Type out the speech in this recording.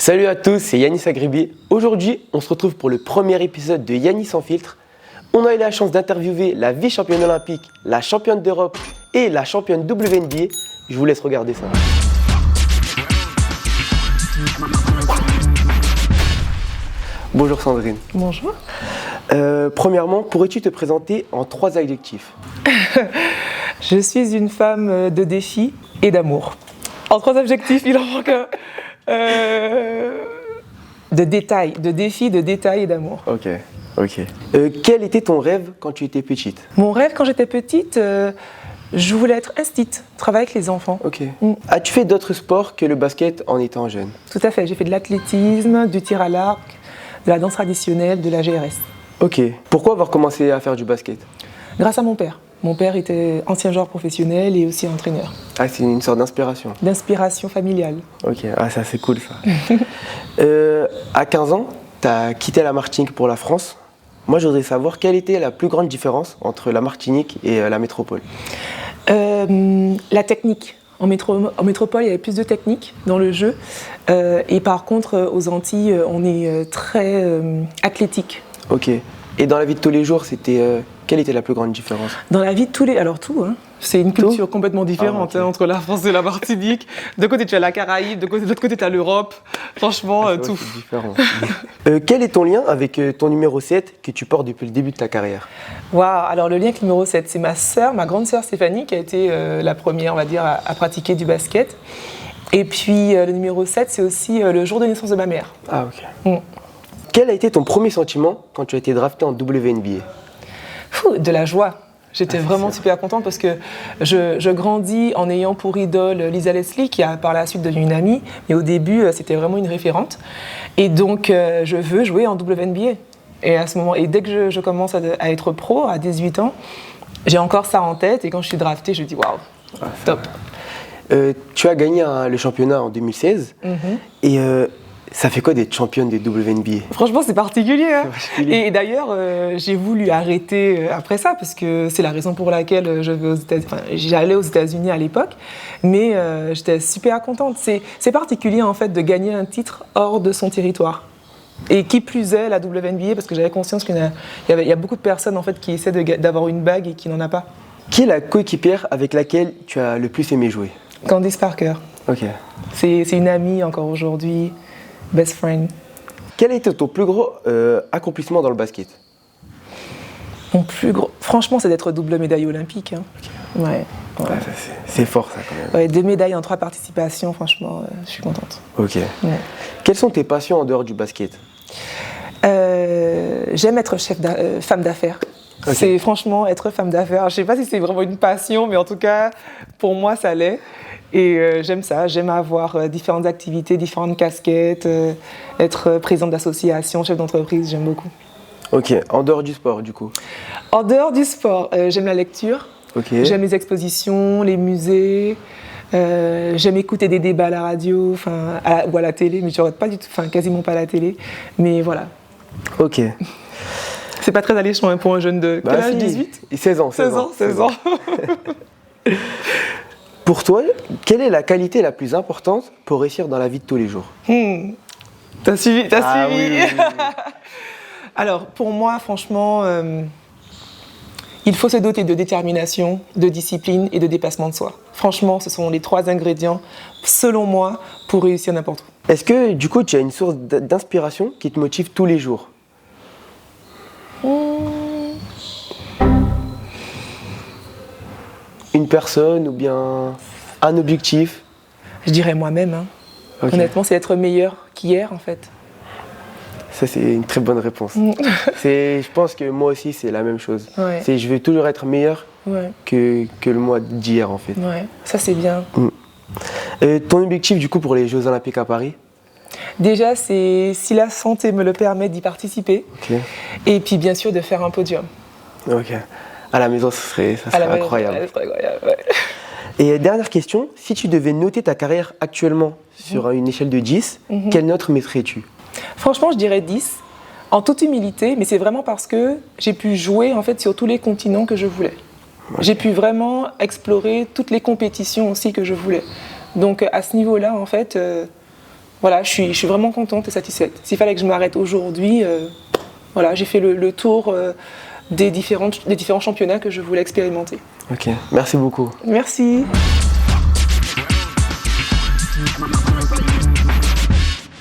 Salut à tous, c'est Yannis Agribi. Aujourd'hui, on se retrouve pour le premier épisode de Yannis sans filtre. On a eu la chance d'interviewer la vice-championne olympique, la championne d'Europe et la championne WNBA. Je vous laisse regarder ça. Bonjour Sandrine. Bonjour. Premièrement, pourrais-tu te présenter en 3 adjectifs? Je suis une femme de défi et d'amour. En 3 objectifs, il en manque un. De détail, de défi, de détail et d'amour. Ok. Quel était ton rêve quand tu étais petite? Mon rêve quand j'étais petite, je voulais être instite, travailler avec les enfants. Ok. As-tu fait d'autres sports que le basket en étant jeune? Tout à fait, j'ai fait de l'athlétisme, du tir à l'arc, de la danse traditionnelle, de la GRS. Ok. Pourquoi avoir commencé à faire du basket? Grâce à mon père. Mon père était ancien joueur professionnel et aussi entraîneur. Ah, c'est une sorte d'inspiration. D'inspiration familiale. Ok, ça c'est cool ça. À 15 ans, tu as quitté la Martinique pour la France. Moi, je voudrais savoir quelle était la plus grande différence entre la Martinique et la métropole. La technique. En métropole, il y avait plus de technique dans le jeu. Et par contre, aux Antilles, on est très athlétique. Ok. Et dans la vie de tous les jours, quelle était la plus grande différence? Dans la vie de tous les... Alors tout, hein. C'est une culture complètement différente entre la France et la Martinique. De côté, tu as la Caraïbe, de l'autre côté, tu as l'Europe. Franchement, tout. C'est différent. Quel est ton lien avec ton numéro 7 que tu portes depuis le début de ta carrière? Waouh, alors le lien avec le numéro 7, c'est ma grande sœur Stéphanie, qui a été la première, on va dire, à pratiquer du basket. Et puis le numéro 7, c'est aussi le jour de naissance de ma mère. Ah, ok. Quel a été ton premier sentiment quand tu as été drafté en WNBA? De la joie. J'étais vraiment super contente parce que je grandis en ayant pour idole Lisa Leslie, qui a par la suite devenu une amie. Mais au début, c'était vraiment une référente. Et donc, je veux jouer en WNBA. Et à ce moment, et dès que je commence à être pro, à 18 ans, j'ai encore ça en tête. Et quand je suis draftée, je dis waouh, top. Tu as gagné le championnat en 2016. Et ça fait quoi d'être championne des WNBA? Franchement, c'est particulier. Hein. Et d'ailleurs, j'ai voulu arrêter après ça parce que c'est la raison pour laquelle j'allais aux États-Unis à l'époque. Mais j'étais super contente. C'est particulier en fait de gagner un titre hors de son territoire. Et qui plus est la WNBA, parce que j'avais conscience qu'il y a beaucoup de personnes en fait qui essaient d'avoir une bague et qui n'en a pas. Qui est la coéquipière avec laquelle tu as le plus aimé jouer? Candice Parker. Ok. C'est une amie encore aujourd'hui. Best friend. Quel a été ton plus gros accomplissement dans le basket? Mon plus gros... Franchement, c'est d'être double médaille olympique. Hein. Okay. Ouais. C'est fort ça quand même. Ouais, 2 médailles en 3 participations, franchement, je suis contente. Ok. Ouais. Quelles sont tes passions en dehors du basket? J'aime être femme d'affaires. Okay. C'est franchement être femme d'affaires. Je ne sais pas si c'est vraiment une passion, mais en tout cas, pour moi, ça l'est. Et j'aime ça, j'aime avoir différentes activités, différentes casquettes, être présidente d'association, chef d'entreprise, j'aime beaucoup. Ok, en dehors du sport du coup? En dehors du sport, j'aime la lecture, j'aime les expositions, les musées, j'aime écouter des débats à la radio ou à la télé, mais je ne regarde pas du tout, quasiment pas à la télé, mais voilà. Ok. C'est pas très alléchant pour un jeune de quel âge? 18? 16 ans. 16 ans. Pour toi, quelle est la qualité la plus importante pour réussir dans la vie de tous les jours? T'as suivi. Oui. Alors, pour moi, franchement, il faut se doter de détermination, de discipline et de dépassement de soi. Franchement, ce sont les 3 ingrédients, selon moi, pour réussir n'importe où. Est-ce que, du coup, tu as une source d'inspiration qui te motive tous les jours? Une personne ou bien un objectif? Je dirais moi-même. Hein. Okay. Honnêtement, c'est être meilleur qu'hier, en fait. Ça, c'est une très bonne réponse. Je pense que moi aussi, c'est la même chose. Ouais. Je veux toujours être meilleur que le mois d'hier, en fait. Ouais, ça, c'est bien. Ton objectif, du coup, pour les Jeux Olympiques à Paris? Déjà, c'est si la santé me le permet d'y participer. Okay. Et puis, bien sûr, de faire un podium. Ok. À la maison, ça serait incroyable. Ça serait incroyable, ouais. Et dernière question, si tu devais noter ta carrière actuellement sur une échelle de 10, quelle note mettrais-tu? Franchement, je dirais 10, en toute humilité, mais c'est vraiment parce que j'ai pu jouer en fait sur tous les continents que je voulais. Okay. J'ai pu vraiment explorer toutes les compétitions aussi que je voulais. Donc à ce niveau-là, en fait, voilà, je suis vraiment contente et satisfaite. S'il fallait que je m'arrête aujourd'hui, voilà, j'ai fait le tour des différents championnats que je voulais expérimenter. Ok, merci beaucoup. Merci.